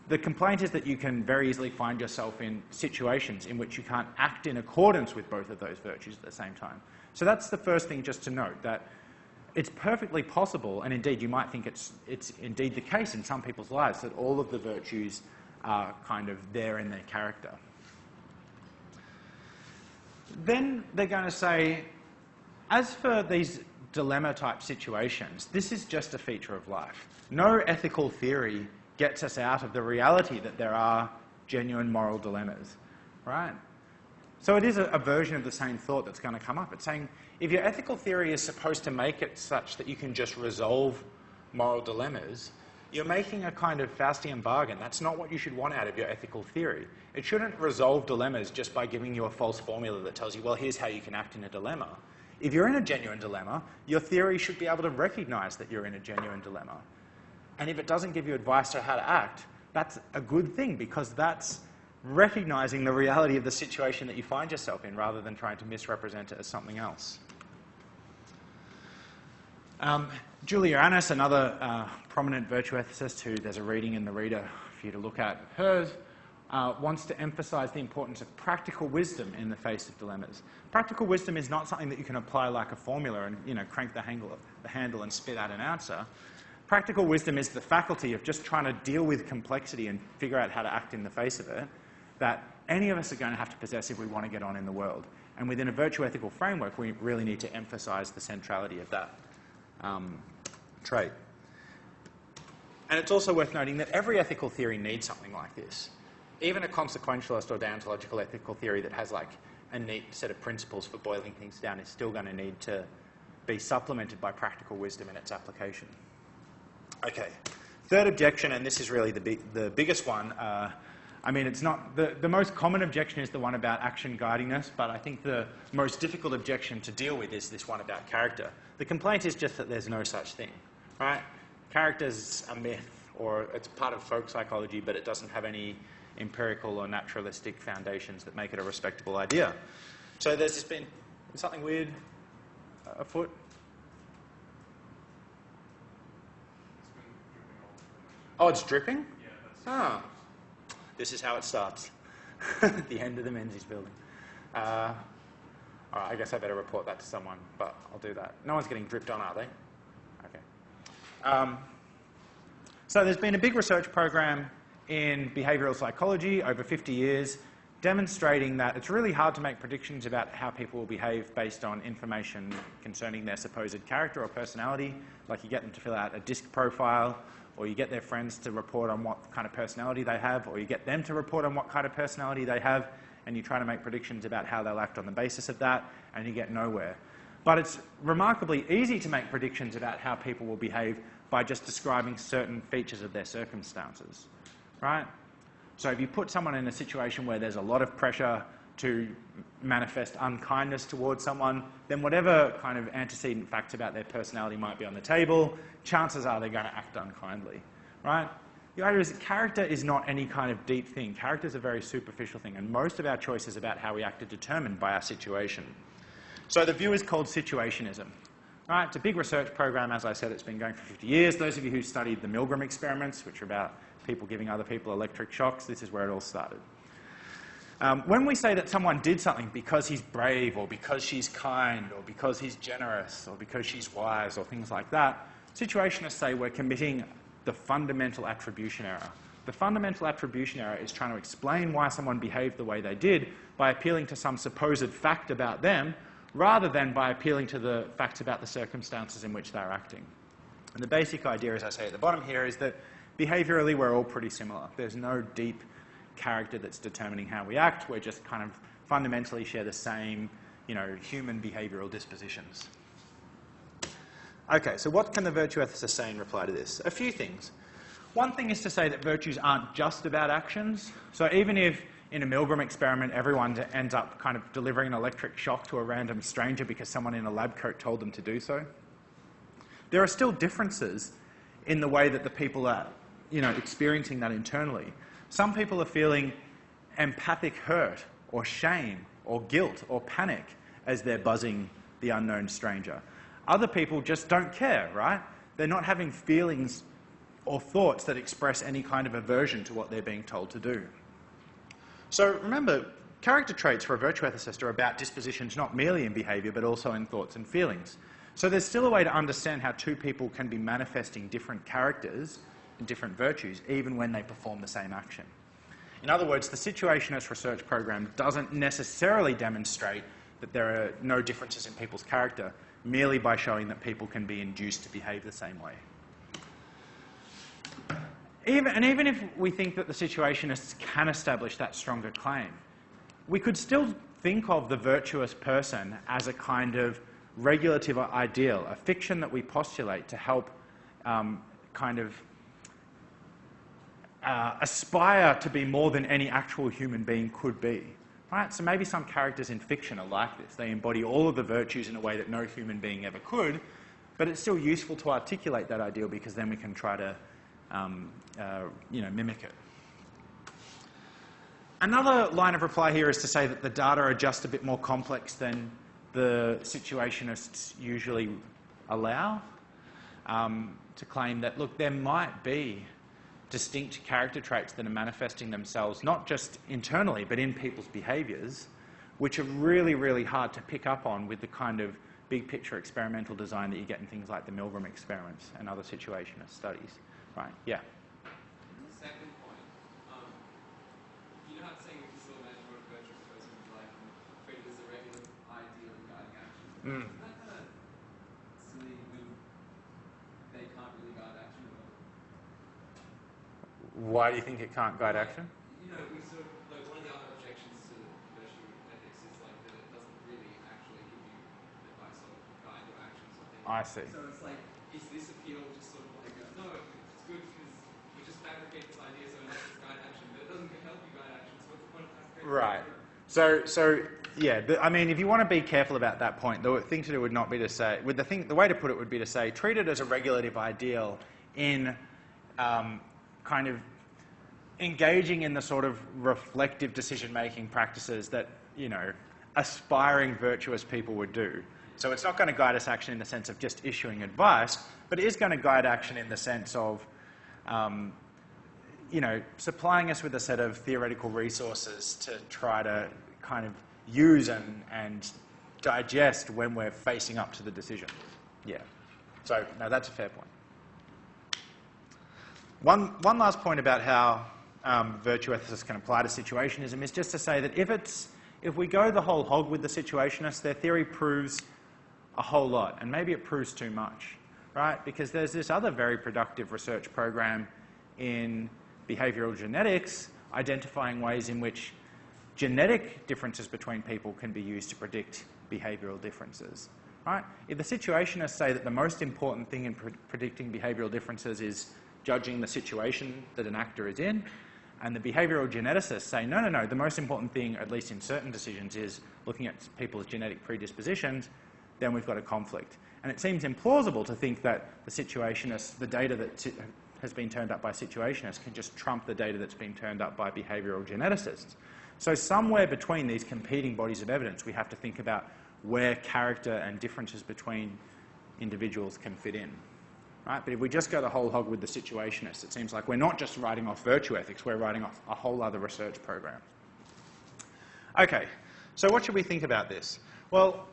The complaint is that you can very easily find yourself in situations in which you can't act in accordance with both of those virtues at the same time. So that's the first thing just to note, that it's perfectly possible, and indeed you might think it's indeed the case in some people's lives, that all of the virtues are kind of there in their character. Then they're going to say, as for these dilemma-type situations, this is just a feature of life. No ethical theory gets us out of the reality that there are genuine moral dilemmas, right? So it is a version of the same thought that's going to come up. It's saying, if your ethical theory is supposed to make it such that you can just resolve moral dilemmas, you're making a kind of Faustian bargain. That's not what you should want out of your ethical theory. It shouldn't resolve dilemmas just by giving you a false formula that tells you, well, here's how you can act in a dilemma. If you're in a genuine dilemma, your theory should be able to recognize that you're in a genuine dilemma. And if it doesn't give you advice on how to act, that's a good thing, because that's recognizing the reality of the situation that you find yourself in rather than trying to misrepresent it as something else. Julia Annis, another prominent virtue ethicist who there's a reading in the Reader for you to look at, hers wants to emphasize the importance of practical wisdom in the face of dilemmas. Practical wisdom is not something that you can apply like a formula and crank the handle and spit out an answer. Practical wisdom is the faculty of just trying to deal with complexity and figure out how to act in the face of it, that any of us are going to have to possess if we want to get on in the world. And within a virtue ethical framework, we really need to emphasize the centrality of that trait. And it's also worth noting that every ethical theory needs something like this. Even a consequentialist or deontological ethical theory that has like a neat set of principles for boiling things down is still going to need to be supplemented by practical wisdom in its application. Okay, third objection, and this is really the biggest one. I mean, it's not the most common objection is the one about action guiding us, but I think the most difficult objection to deal with is this one about character. The complaint is just that there's no such thing, right? Character's a myth, or it's part of folk psychology, but it doesn't have any empirical or naturalistic foundations that make it a respectable idea. So there's just been something weird afoot. Oh, it's dripping? Yeah. This is how it starts. At the end of the Menzies building. All right, I guess I better report that to someone, but I'll do that. No one's getting dripped on, are they? Okay. So there's been a big research program in behavioral psychology over 50 years demonstrating that it's really hard to make predictions about how people will behave based on information concerning their supposed character or personality. Like you get them to fill out a DISC profile, or you get their friends to report on what kind of personality they have, or you get them to report on what kind of personality they have, and you try to make predictions about how they'll act on the basis of that, and you get nowhere. But it's remarkably easy to make predictions about how people will behave by just describing certain features of their circumstances, right? So if you put someone in a situation where there's a lot of pressure to manifest unkindness towards someone, then whatever kind of antecedent facts about their personality might be on the table, chances are they're going to act unkindly, right? The idea is that character is not any kind of deep thing. Character is a very superficial thing, and most of our choices about how we act are determined by our situation. So the view is called situationism. Right? It's a big research program, as I said, it's been going for 50 years. Those of you who studied the Milgram experiments, which are about people giving other people electric shocks, this is where it all started. When we say that someone did something because he's brave, or because she's kind, or because he's generous, or because she's wise, or things like that, situationists say we're committing the fundamental attribution error. The fundamental attribution error is trying to explain why someone behaved the way they did by appealing to some supposed fact about them, rather than by appealing to the facts about the circumstances in which they're acting. And the basic idea, as I say at the bottom here, is that behaviourally we're all pretty similar. There's no deep character that's determining how we act. We're just kind of fundamentally share the same, human behavioural dispositions. Okay, so what can the virtue ethicist say in reply to this? A few things. One thing is to say that virtues aren't just about actions. So even if in a Milgram experiment everyone ends up kind of delivering an electric shock to a random stranger because someone in a lab coat told them to do so, there are still differences in the way that the people are experiencing that internally. Some people are feeling empathic hurt or shame or guilt or panic as they're buzzing the unknown stranger. Other people just don't care, right? They're not having feelings or thoughts that express any kind of aversion to what they're being told to do. So remember, character traits for a virtue ethicist are about dispositions not merely in behaviour but also in thoughts and feelings. So there's still a way to understand how two people can be manifesting different characters and different virtues even when they perform the same action. In other words, the situationist research program doesn't necessarily demonstrate that there are no differences in people's character merely by showing that people can be induced to behave the same way. Even if we think that the situationists can establish that stronger claim, we could still think of the virtuous person as a kind of regulative ideal, a fiction that we postulate to help aspire to be more than any actual human being could be. Right? So maybe some characters in fiction are like this. They embody all of the virtues in a way that no human being ever could, but it's still useful to articulate that ideal because then we can try to mimic it. Another line of reply here is to say that the data are just a bit more complex than the situationists usually allow, to claim that, look, there might be distinct character traits that are manifesting themselves not just internally but in people's behaviours, which are really, really hard to pick up on with the kind of big picture experimental design that you get in things like the Milgram experiments and other situationist studies. Right, yeah. Second point, you know how it's saying we can still imagine what a virtuous person would be like and treat it as a regular ideal and guiding action. Isn't that kind of silly when they can't really guide action at all? Why do you think it can't guide action? We sort of, like, one of the other objections to virtue ethics is like that it doesn't really actually give you advice or guide your actions or things. I see. So it's like, is this appeal just sort of like no, it's good because we just fabricate this idea so it helps us guide action, but it doesn't help you guide action, so what's the point of fabricating? Right. So yeah, I mean, if you want to be careful about that point, the thing to do would not be to say, the way to put it would be to say, treat it as a regulative ideal in kind of engaging in the sort of reflective decision-making practices that, aspiring virtuous people would do. So it's not going to guide us action in the sense of just issuing advice, but it is going to guide action in the sense of, supplying us with a set of theoretical resources to try to kind of use and digest when we're facing up to the decision. Yeah. So, no, that's a fair point. One last point about how virtue ethicists can apply to situationism is just to say that if we go the whole hog with the situationists, their theory proves a whole lot, and maybe it proves too much, right? Because there's this other very productive research program in behavioral genetics identifying ways in which genetic differences between people can be used to predict behavioral differences, right? If the situationists say that the most important thing in predicting behavioral differences is judging the situation that an actor is in, and the behavioral geneticists say, no, no, no, the most important thing, at least in certain decisions, is looking at people's genetic predispositions, then we've got a conflict. And it seems implausible to think that the situationists, the data that has been turned up by situationists can just trump the data that's been turned up by behavioral geneticists. So somewhere between these competing bodies of evidence, we have to think about where character and differences between individuals can fit in. Right? But if we just go the whole hog with the situationists, it seems like we're not just writing off virtue ethics, we're writing off a whole other research program. Okay, so what should we think about this? Well,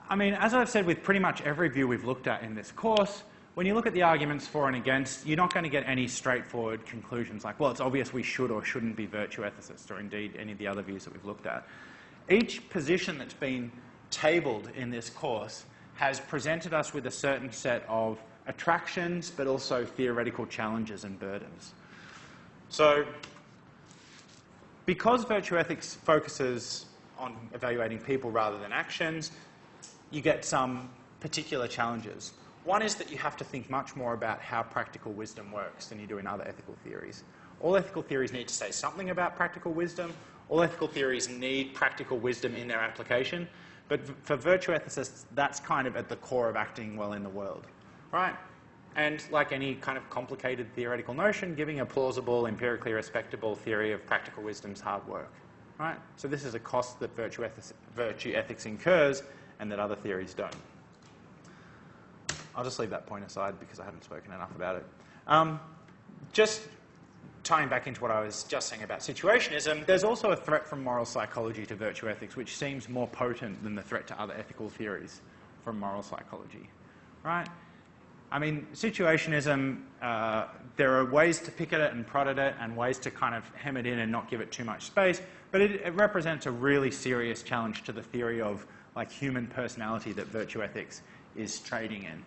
I mean, as I've said with pretty much every view we've looked at in this course, when you look at the arguments for and against, you're not going to get any straightforward conclusions like, well, it's obvious we should or shouldn't be virtue ethicists, or indeed any of the other views that we've looked at. Each position that's been tabled in this course has presented us with a certain set of attractions, but also theoretical challenges and burdens. So, because virtue ethics focuses on evaluating people rather than actions, you get some particular challenges. One is that you have to think much more about how practical wisdom works than you do in other ethical theories. All ethical theories need to say something about practical wisdom. All ethical theories need practical wisdom in their application. But for virtue ethicists, that's kind of at the core of acting well in the world. Right? And like any kind of complicated theoretical notion, giving a plausible, empirically respectable theory of practical wisdom is hard work. Right? So this is a cost that virtue ethics incurs and that other theories don't. I'll just leave that point aside because I haven't spoken enough about it. Just tying back into what I was just saying about situationism, there's also a threat from moral psychology to virtue ethics which seems more potent than the threat to other ethical theories from moral psychology. Right? I mean, situationism, there are ways to pick at it and prod at it and ways to kind of hem it in and not give it too much space, but it represents a really serious challenge to the theory of like human personality that virtue ethics is trading in.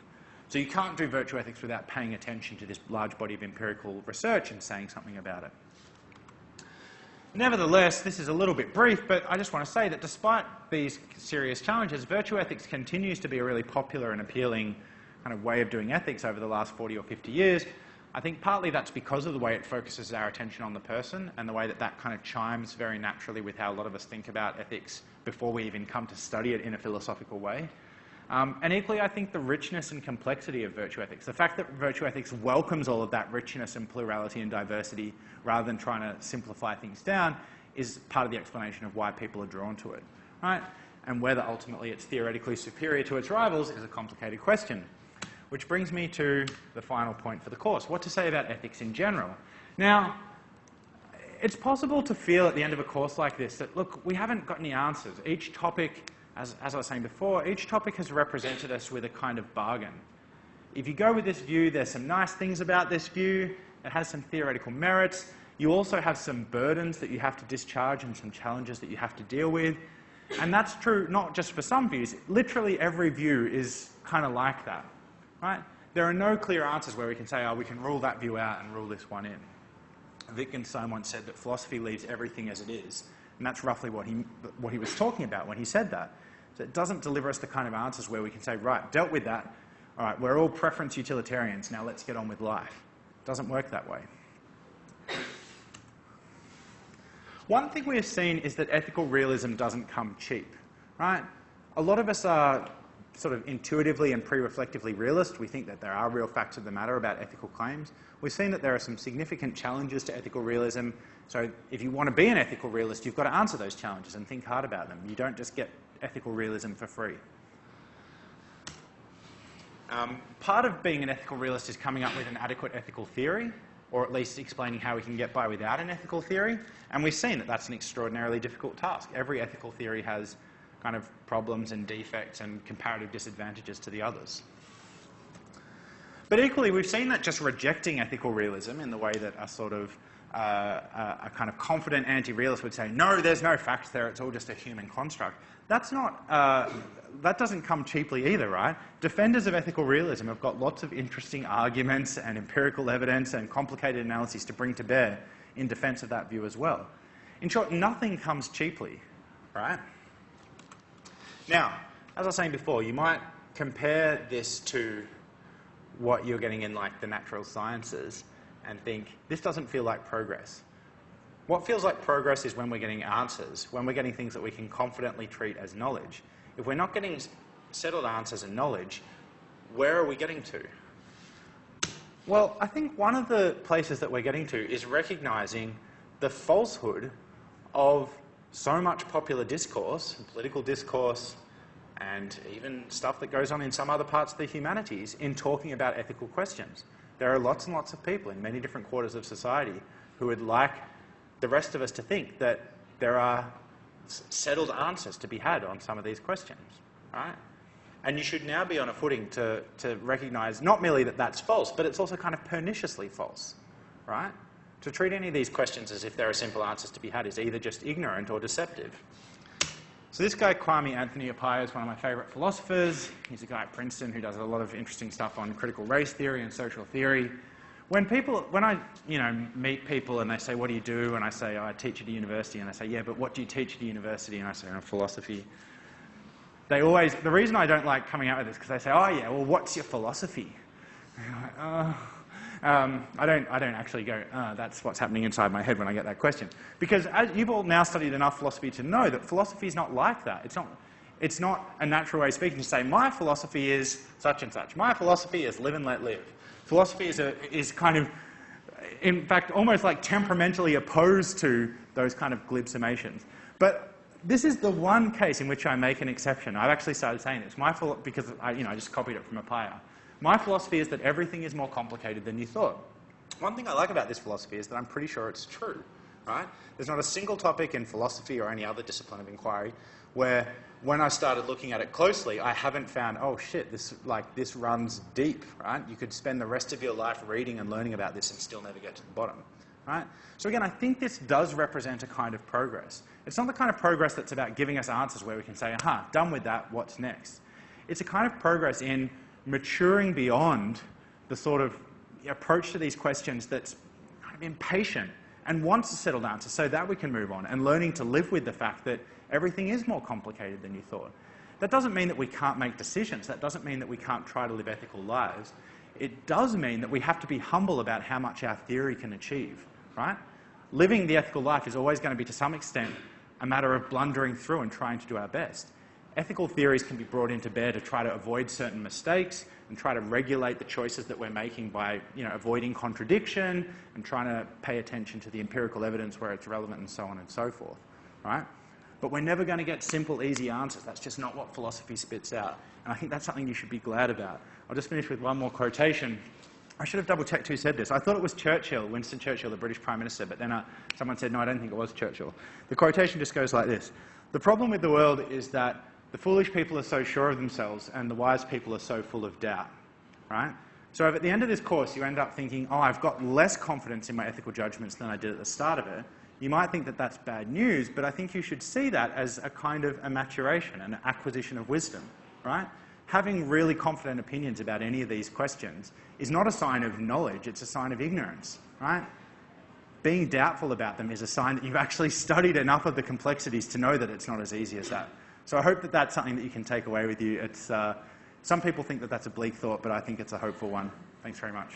So you can't do virtue ethics without paying attention to this large body of empirical research and saying something about it. Nevertheless, this is a little bit brief, but I just want to say that despite these serious challenges, virtue ethics continues to be a really popular and appealing kind of way of doing ethics over the last 40 or 50 years. I think partly that's because of the way it focuses our attention on the person and the way that that kind of chimes very naturally with how a lot of us think about ethics before we even come to study it in a philosophical way. And equally, I think the richness and complexity of virtue ethics, the fact that virtue ethics welcomes all of that richness and plurality and diversity rather than trying to simplify things down, is part of the explanation of why people are drawn to it. Right? And whether ultimately it's theoretically superior to its rivals is a complicated question. Which brings me to the final point for the course, what to say about ethics in general. Now, it's possible to feel at the end of a course like this that, look, we haven't got any answers. Each topic, as I was saying before, each topic has represented us with a kind of bargain. If you go with this view, there's some nice things about this view. It has some theoretical merits. You also have some burdens that you have to discharge and some challenges that you have to deal with. And that's true not just for some views. Literally every view is kind of like that. Right? There are no clear answers where we can say, oh, we can rule that view out and rule this one in. Wittgenstein once said that philosophy leaves everything as it is. And that's roughly what he was talking about when he said that. So it doesn't deliver us the kind of answers where we can say, right, dealt with that. All right, we're all preference utilitarians. Now let's get on with life. It doesn't work that way. One thing we have seen is that ethical realism doesn't come cheap. Right? A lot of us are sort of intuitively and pre-reflectively realist. We think that there are real facts of the matter about ethical claims. We've seen that there are some significant challenges to ethical realism. So if you want to be an ethical realist, you've got to answer those challenges and think hard about them. You don't just get ethical realism for free. Part of being an ethical realist is coming up with an adequate ethical theory. or at least explaining how we can get by without an ethical theory. And we've seen that that's an extraordinarily difficult task. Every ethical theory has kind of problems and defects and comparative disadvantages to the others. But equally, we've seen that just rejecting ethical realism in the way that a sort of a kind of confident anti-realist would say, no, there's no facts there, it's all just a human construct. That's not, that doesn't come cheaply either, right? Defenders of ethical realism have got lots of interesting arguments and empirical evidence and complicated analyses to bring to bear in defense of that view as well. In short, nothing comes cheaply, right? Now, as I was saying before, you might compare this to what you're getting in like the natural sciences and think, this doesn't feel like progress. What feels like progress is when we're getting answers, when we're getting things that we can confidently treat as knowledge. If we're not getting settled answers and knowledge, where are we getting to? Well, I think one of the places that we're getting to is recognizing the falsehood of so much popular discourse, political discourse, and even stuff that goes on in some other parts of the humanities in talking about ethical questions. There are lots and lots of people in many different quarters of society who would like the rest of us to think that there are settled answers to be had on some of these questions, right? And you should now be on a footing to recognize not merely that that's false, but it's also kind of perniciously false, right? To treat any of these questions as if there are simple answers to be had is either just ignorant or deceptive. So this guy, Kwame Anthony Appiah, is one of my favourite philosophers. He's a guy at Princeton who does a lot of interesting stuff on critical race theory and social theory. When I meet people and they say, what do you do? And I say, oh, I teach at a university. And I say, yeah, but what do you teach at a university? And I say, philosophy. The reason I don't like coming out with this is because they say, oh yeah, well, what's your philosophy? And I'm like, oh. I don't actually go, that's what's happening inside my head when I get that question. Because as you've all now studied enough philosophy to know that philosophy is not like that. It's not a natural way of speaking to say, my philosophy is such and such. My philosophy is live and let live. Philosophy is kind of, in fact, almost like temperamentally opposed to those kind of glib summations. But this is the one case in which I make an exception. I've actually started saying this. Because I just copied it from Appiah. My philosophy is that everything is more complicated than you thought. One thing I like about this philosophy is that I'm pretty sure it's true, right? There's not a single topic in philosophy or any other discipline of inquiry where, when I started looking at it closely, I haven't found, oh shit, this runs deep, right? You could spend the rest of your life reading and learning about this and still never get to the bottom, right? So again, I think this does represent a kind of progress. It's not the kind of progress that's about giving us answers where we can say, aha, done with that, what's next? It's a kind of progress in maturing beyond the sort of approach to these questions that's kind of impatient and wants a settled answer so that we can move on, and learning to live with the fact that everything is more complicated than you thought. That doesn't mean that we can't make decisions. That doesn't mean that we can't try to live ethical lives. It does mean that we have to be humble about how much our theory can achieve, right? Living the ethical life is always going to be, to some extent, a matter of blundering through and trying to do our best. Ethical theories can be brought into bear to try to avoid certain mistakes and try to regulate the choices that we're making by, avoiding contradiction and trying to pay attention to the empirical evidence where it's relevant and so on and so forth, right? But we're never going to get simple, easy answers. That's just not what philosophy spits out. And I think that's something you should be glad about. I'll just finish with one more quotation. I should have double-checked who said this. I thought it was Churchill, Winston Churchill, the British Prime Minister, but then someone said, no, I don't think it was Churchill. The quotation just goes like this. The problem with the world is that the foolish people are so sure of themselves and the wise people are so full of doubt, right? So if at the end of this course you end up thinking, oh, I've got less confidence in my ethical judgments than I did at the start of it, you might think that that's bad news, but I think you should see that as a kind of a maturation, an acquisition of wisdom, right? Having really confident opinions about any of these questions is not a sign of knowledge, it's a sign of ignorance, right? Being doubtful about them is a sign that you've actually studied enough of the complexities to know that it's not as easy as that. So I hope that that's something that you can take away with you. Some people think that that's a bleak thought, but I think it's a hopeful one. Thanks very much.